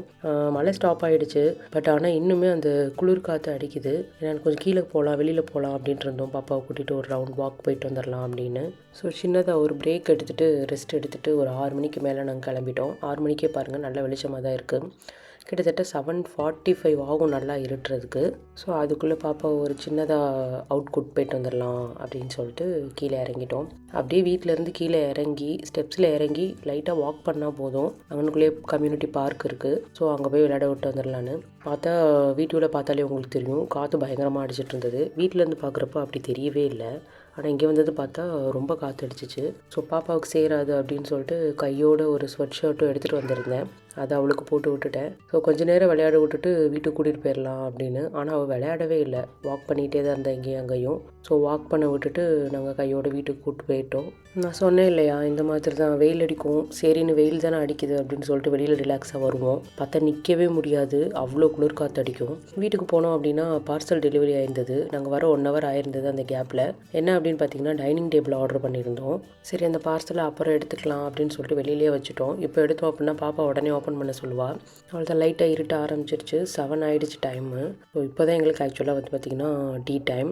மழை ஸ்டாப் ஆகிடுச்சு, பட் ஆனால் இன்னுமே அந்த குளிர் காற்று அடிக்குது. ஏன்னா கொஞ்சம் கீழே போகலாம், வெளியில் போகலாம் அப்படின்ட்டு இருந்தோம். பாப்பாவை கூட்டிகிட்டு ஒரு ரவுண்ட் வாக் போயிட்டு வந்துடலாம் அப்படின்னு. ஸோ சின்னதாக ஒரு பிரேக் எடுத்துகிட்டு ரெஸ்ட் எடுத்துகிட்டு ஒரு 6 மணிக்கு மேலே நாங்கள் கிளம்பிட்டோம். 6 மணிக்கே பாருங்கள் நல்ல வெளிச்சமாக தான் இருக்குது. கிட்டத்தட்ட 7:45 ஆகும் நல்லா இருட்டுறதுக்கு. ஸோ அதுக்குள்ளே பாப்பா ஒரு சின்னதாக அவுட் குட் போயிட்டு வந்துடலாம் அப்படின்னு சொல்லிட்டு கீழே இறங்கிட்டோம். அப்படியே வீட்டிலேருந்து கீழே இறங்கி ஸ்டெப்ஸில் இறங்கி லைட்டாக வாக் பண்ணால் போதும். அங்கனுக்குள்ளேயே கம்யூனிட்டி பார்க் இருக்குது. ஸோ அங்கே போய் விளையாட விட்டு வந்துடலான்னு பார்த்தா வீடியோவில் பார்த்தாலே உங்களுக்கு தெரியும், காற்று பயங்கரமாக அடிச்சிட்டு இருந்தது. வீட்டிலேருந்து பார்க்குறப்ப அப்படி தெரியவே இல்லை. ஆனால் இங்கே வந்தது பார்த்தா ரொம்ப காற்று அடிச்சிச்சு. ஸோ பாப்பாவுக்கு சேராது அப்படின்னு சொல்லிட்டு கையோட ஒரு ஸ்வெட் ஷர்ட்டும் எடுத்துகிட்டு வந்திருந்தேன். அதை அவளுக்கு போட்டு விட்டுட்டேன். ஸோ கொஞ்ச நேரம் விளையாட விட்டுட்டு வீட்டுக்கு கூட்டிகிட்டு போயிடலாம் அப்படின்னு. ஆனால் அவள் விளையாடவே இல்லை, வாக் பண்ணிகிட்டே தான் இருந்தாள் இங்கேயும் அங்கேயும். ஸோ வாக் பண்ண விட்டுட்டு நாங்கள் கையோட வீட்டுக்கு கூப்பிட்டு போயிட்டோம். நான் சொன்னேன் இல்லையா, இந்த மாதிரி தான் வெயில் அடிக்கும், சரின்னு வெயில் தானே அடிக்குது அப்படின்னு சொல்லிட்டு வெளியில் ரிலாக்ஸாக வருவோம். பார்த்தா நிற்கவே முடியாது, அவ்வளோ குளிர் காற்று அடிக்கும். வீட்டுக்கு போனோம் அப்படின்னா பார்சல் டெலிவரி ஆயிருந்தது. நாங்கள் வர 1 hour ஆயிருந்தது. அந்த கேப்பில் என்ன அப்படின்னு பார்த்தீங்கன்னா டைனிங் டேபிள் ஆர்டர் பண்ணியிருந்தோம். சரி அந்த பார்சலை அப்புறம் எடுத்துக்கலாம் அப்படின்னு சொல்லிட்டு வெளியிலேயே வச்சுட்டோம். இப்போ எடுத்தோம் அப்படின்னா பாப்பா உடனே ஓப்பன் பண்ண சொல்லுவாள். அவள் தான் லைட்டாக இருட்ட ஆரம்பிச்சிருச்சு. 7 ஆகிடுச்சு டைமு. ஸோ இப்போ தான் எங்களுக்கு ஆக்சுவலாக வந்து பார்த்திங்கன்னா டீ டைம்.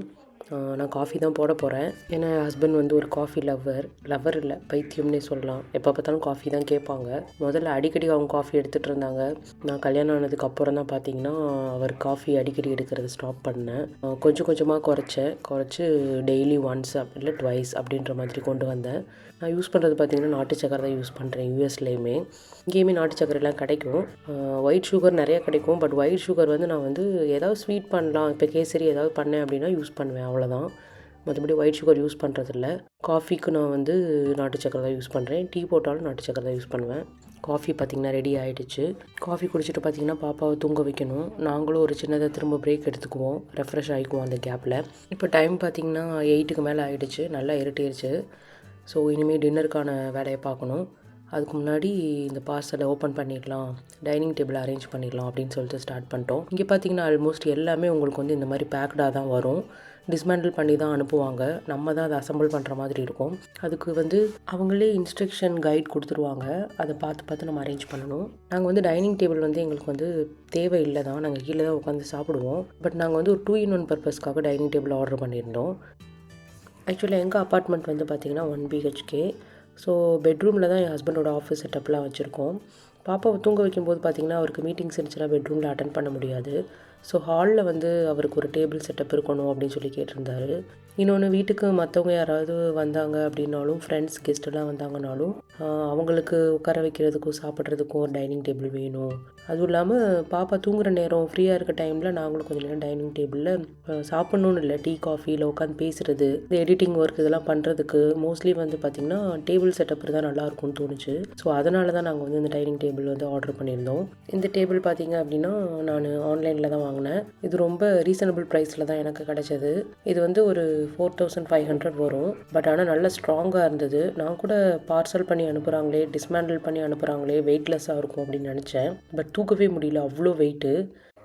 நான் காஃபி தான் போட போகிறேன். ஏன்னா என் ஹஸ்பண்ட் வந்து ஒரு காஃபி லவ்வர் இல்லை, பைத்தியம்னே சொல்லலாம். எப்போ பார்த்தாலும் காஃபி தான் கேட்பாங்க. முதல்ல அடிக்கடி அவங்க காஃபி எடுத்துகிட்டு இருந்தாங்க. நான் கல்யாணம் ஆனதுக்கு அப்புறம் தான் பார்த்திங்கன்னா அவர் காஃபி அடிக்கடி எடுக்கிறத ஸ்டாப் பண்ணேன். கொஞ்சம் கொஞ்சமாக குறைச்சி டெய்லி ஒன்ஸ் இல்லை ட்வைஸ் அப்படின்ற மாதிரி கொண்டு வந்தேன். நான் யூஸ் பண்ணுறது பார்த்திங்கன்னா நாட்டு சக்கரை தான் யூஸ் பண்ணுறேன். யூஎஸ்லேயுமே இங்கேயுமே நாட்டு சக்கரைலாம் கிடைக்கும். ஒயிட் சுகர் நிறையா கிடைக்கும். பட் ஒயிட் சுகர் வந்து நான் வந்து ஏதாவது ஸ்வீட் பண்ணலாம், இப்போ கேசரி ஏதாவது பண்ணேன் அப்படின்னா யூஸ் பண்ணுவேன், அவ்வளோதான். மற்றபடி ஒயிட் சுகர் யூஸ் பண்ணுறதில்ல. காஃபிக்கு நான் வந்து நாட்டு சக்கரை தான் யூஸ் பண்ணுறேன். டீ போட்டாலும் நாட்டு சக்கரை தான் யூஸ் பண்ணுவேன். காஃபி பார்த்திங்கன்னா ரெடி ஆகிடுச்சு. காஃபி குடிச்சிட்டு பார்த்திங்கன்னா பாப்பாவை தூங்க வைக்கணும். நாங்களும் ஒரு சின்னதாக திரும்ப பிரேக் எடுத்துக்குவோம், ரெஃப்ரெஷ் ஆகிக்குவோம் அந்த கேப்பில். இப்போ டைம் பார்த்திங்கன்னா 8க்கு மேலே ஆகிடுச்சு. நல்லா இருட்டிடுச்சு. ஸோ இனிமேல் டின்னருக்கான வேலையை பார்க்கணும். அதுக்கு முன்னாடி இந்த பார்சலை ஓப்பன் பண்ணிடலாம், டைனிங் டேபிள் அரேஞ்ச் பண்ணிடலாம் அப்படின்னு சொல்லிட்டு ஸ்டார்ட் பண்ணிட்டோம். இங்கே பார்த்தீங்கன்னா ஆல்மோஸ்ட் எல்லாமே உங்களுக்கு வந்து இந்த மாதிரி பேக்டாக தான் வரும். டிஸ்மேண்டில் பண்ணி தான் அனுப்புவாங்க. நம்ம தான் அதை அசம்பிள் பண்ணுற மாதிரி இருக்கும். அதுக்கு வந்து அவங்களே இன்ஸ்ட்ரக்ஷன் கைட் கொடுத்துருவாங்க. அதை பார்த்து நம்ம அரேஞ்ச் பண்ணணும். நாங்கள் வந்து டைனிங் டேபிள் வந்து எங்களுக்கு வந்து தேவை இல்லை தான், நாங்கள் கீழே தான் உட்காந்து சாப்பிடுவோம். பட் நாங்கள் வந்து ஒரு 2-in-1 பர்பஸ்க்காக டைனிங் டேபிள் ஆர்டர் பண்ணியிருந்தோம். ஆக்சுவலாக எங்கள் அப்பார்ட்மெண்ட் வந்து பார்த்திங்கன்னா 1 BHK. ஸோ பெட்ரூமில் தான் என் ஹஸ்பண்டோட ஆஃபீஸ் செட்டப்லாம் வச்சுருக்கோம். பாப்பாவை தூங்க வைக்கும்போது பார்த்திங்கன்னா அவருக்கு மீட்டிங்ஸ் இருந்துச்சுன்னா பெட்ரூமில் அட்டன் பண்ண முடியாது. ஸோ ஹாலில் வந்து அவருக்கு ஒரு டேபிள் செட்டப் இருக்கணும் அப்படின்னு சொல்லி கேட்டிருந்தாரு. இன்னொன்று, வீட்டுக்கு மற்றவங்க யாராவது வந்தாங்க அப்படின்னாலும், ஃப்ரெண்ட்ஸ் கெஸ்ட்டெல்லாம் வந்தாங்கனாலும் அவங்களுக்கு உட்கார வைக்கிறதுக்கும் சாப்பிட்றதுக்கும் ஒரு டைனிங் டேபிள் வேணும். அதுவும் இல்லாமல் பாப்பா தூங்குகிற நேரம் ஃப்ரீயாக இருக்க டைமில் நாங்களும் கொஞ்சம் நேரம் டைனிங் டேபிளில் சாப்பிட்ணுன்னு இல்லை, டீ காஃபியில் உட்காந்து பேசுகிறது, இந்த எடிட்டிங் ஒர்க் இதெல்லாம் பண்ணுறதுக்கு மோஸ்ட்லி வந்து பார்த்திங்கன்னா டேபிள் செட்டப் தான் நல்லாயிருக்கும்னு தோணுச்சு. ஸோ அதனால தான் நாங்கள் வந்து இந்த டைனிங் டேபிள் வந்து ஆர்டர் பண்ணியிருந்தோம். இந்த டேபிள் பார்த்திங்க அப்படின்னா நான் ஆன்லைனில் தான் வாங்கினேன். இது ரொம்ப ரீசனபிள் ப்ரைஸில் தான் எனக்கு கிடச்சது. இது வந்து ஒரு 4500 வரும். பட் ஆனால் நல்ல ஸ்ட்ராங்காக இருந்தது. நான் கூட பார்சல் பண்ணி அனுப்புகிறாங்களே, டிஸ்மேண்டில் பண்ணி அனுப்புகிறாங்களே, வெயிட்லெஸ்ஸாக இருக்கும் அப்படின்னு நினச்சேன். பட் தூக்கவே முடியல, அவ்வளோ வெயிட்டு.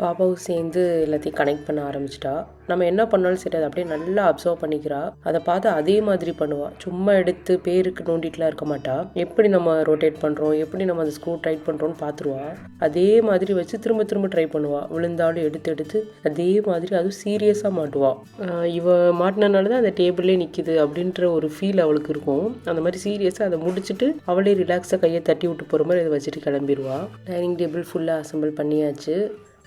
பாப்பாவும் சேர்ந்து எல்லாத்தையும் கனெக்ட் பண்ண ஆரம்பிச்சிட்டா. நம்ம என்ன பண்ணாலும் சரி அதை அப்படியே நல்லா அப்சர்வ் பண்ணிக்கிறா. அதை பார்த்து அதே மாதிரி பண்ணுவாள். சும்மா எடுத்து பேருக்கு நோண்டிட்டுலாம் இருக்க மாட்டா. எப்படி நம்ம ரொட்டேட் பண்ணுறோம், எப்படி நம்ம அந்த ஸ்க்ரூ டைட் பண்ணுறோன்னு பார்த்துருவா. அதே மாதிரி வச்சு திரும்ப திரும்ப ட்ரை பண்ணுவாள். விழுந்தாலும் எடுத்து அதே மாதிரி அதுவும் சீரியஸாக மாட்டுவாள். இவ மாட்டினால தான் அந்த டேபிளே நிற்கிது அப்படின்ற ஒரு ஃபீல் அவளுக்கு இருக்கும். அந்த மாதிரி சீரியஸாக அதை முடிச்சுட்டு அவளே ரிலாக்ஸாக கையை தட்டி விட்டு போகிற மாதிரி அதை வச்சுட்டு கிளம்பிடுவா. டைனிங் டேபிள் ஃபுல்லாக அசம்பிள் பண்ணியாச்சு.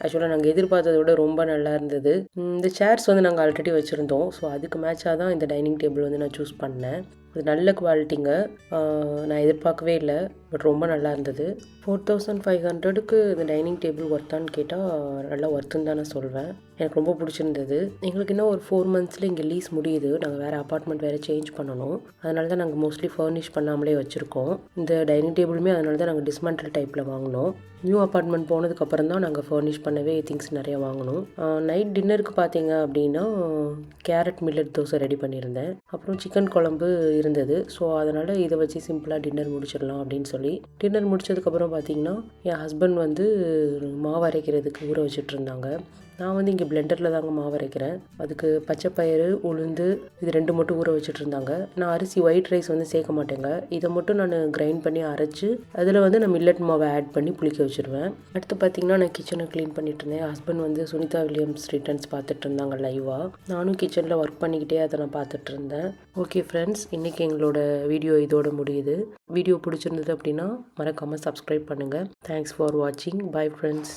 ஆக்சுவலாக நாங்கள் எதிர்பார்த்ததை விட ரொம்ப நல்லா இருந்தது. இந்த சேர்ஸ் வந்து நாங்கள் ஆல்ரெடி வச்சுருந்தோம். ஸோ அதுக்கு மேட்சாக தான் இந்த டைனிங் டேபிள் வந்து நான் சூஸ் பண்ணேன். அது நல்ல குவாலிட்டிங்க. நான் எதிர்பார்க்கவே இல்லை, பட் ரொம்ப நல்லா இருந்தது. 4500க்கு இந்த டைனிங் டேபிள் ஒர்த்தான்னு கேட்டால் நல்லா ஒர்த்துன்னு தான் நான் சொல்வேன். எனக்கு ரொம்ப பிடிச்சிருந்தது. எங்களுக்கு இன்னும் ஒரு 4 monthஸில் இங்கே லீஸ் முடியுது. நாங்கள் வேறு அப்பார்ட்மெண்ட் வேறு சேஞ்ச் பண்ணணும். அதனால தான் நாங்கள் மோஸ்ட்லி ஃபர்னிஷ் பண்ணாமலே வச்சுருக்கோம். இந்த டைனிங் டேபிளுமே அதனால தான் நாங்கள் டிஸ்மேண்டில் டைப்பில் வாங்கினோம். நியூ அப்பார்ட்மெண்ட் போனதுக்கப்புறம் தான் நாங்கள் ஃபர்னிஷ் பண்ணவே திங்ஸ் நிறையா வாங்கினோம். நைட் டின்னருக்கு பார்த்தீங்க அப்படின்னா கேரட் மில்லட் தோசை ரெடி பண்ணியிருந்தேன். அப்புறம் சிக்கன் குழம்பு இருந்தது. ஸோ அதனால் இதை வச்சு சிம்பிளாக டின்னர் முடிச்சிடலாம் அப்படின்னு சொல்லி டின்னர் முடிச்சதுக்கப்புறம் பார்த்தீங்கன்னா என் ஹஸ்பண்ட் வந்து மாவு அரைக்கிறதுக்கு ஊற வச்சுட்டு இருந்தாங்க. நான் வந்து இங்கே பிளெண்டரில் தாங்க மாவு அரைக்கிறேன். அதுக்கு பச்சை பயிறு, உளுந்து இது 2 மட்டும் ஊற வச்சுட்டு இருந்தாங்க. நான் அரிசி ஒயிட் ரைஸ் வந்து சேர்க்க மாட்டேங்க. இதை மட்டும் நான் கிரைண்ட் பண்ணி அரைச்சி அதில் வந்து நான் மில்லட் மாவை ஆட் பண்ணி புளிக்க வச்சுருவேன். அடுத்து பார்த்திங்கன்னா நான் கிச்சனை க்ளீன் பண்ணிட்டு இருந்தேன். ஹஸ்பண்ட் வந்து சுனிதா வில்லியம்ஸ் ரிட்டர்ன்ஸ் பார்த்துட்டு இருந்தாங்க லைவாக. நானும் கிச்சனில் ஒர்க் பண்ணிக்கிட்டே அதை நான் பார்த்துட்டு இருந்தேன். ஓகே ஃப்ரெண்ட்ஸ், இன்றைக்கி எங்களோட வீடியோ இதோட முடியுது. வீடியோ பிடிச்சிருந்தது அப்படின்னா மறக்காமல் சப்ஸ்கிரைப் பண்ணுங்கள். தேங்க்ஸ் ஃபார் வாட்சிங். Bye friends.